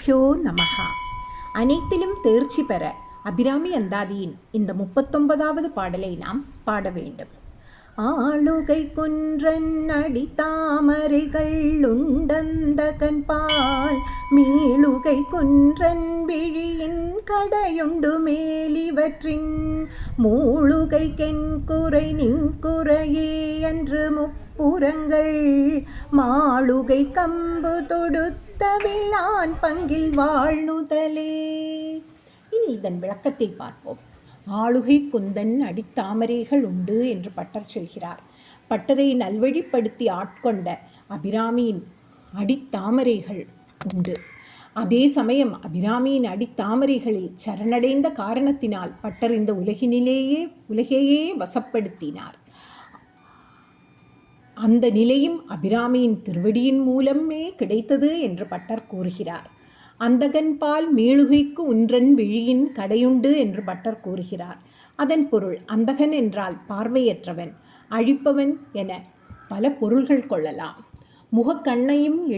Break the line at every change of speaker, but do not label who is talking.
குருப்பியோ நமகா. அனைத்திலும் தேர்ச்சி பெற அபிராமி அந்தாதியின் இந்த 39வது பாடலை நாம் பாட வேண்டும். ஆளுகை குன்றன் அடி தாமரைகள் உண்டந்தகன் பால் மீளுகை குன்றன் விழியின் கடையுண்டு மேலிவற்றின் மூளுகை கென்குறை நின்குறையே என்று முப்புறங்கள் மாளுகை கம்பு தொடுத்தவிழான் பங்கில் வாழ்நுதலே. இனி இதன் விளக்கத்தை பார்ப்போம். ஆளுகை குந்தன் அடித்தாமரைகள் உண்டு என்று பட்டர் சொல்கிறார். பட்டரை நல்வழிப்படுத்தி ஆட்கொண்ட அபிராமியின் அடித்தாமரைகள் உண்டு. அதே சமயம் அபிராமியின் அடித்தாமரைகளில் சரணடைந்த காரணத்தினால் பட்டர் இந்த உலகையே வசப்படுத்தினார். அந்த நிலையும் அபிராமியின் திருவடியின் மூலமே கிடைத்தது என்று பட்டர் கூறுகிறார். அந்தகன் பால் மீளுகைக்கு உன்றன் விழியின் கடையுண்டு என்று பட்டர் கூறுகிறார். அதன் பொருள் அந்தகன் என்றால் பார்வையற்றவன், அழிப்பவன் என பல பொருள்கள் கொள்ளலாம். முகக்கண்ணையும்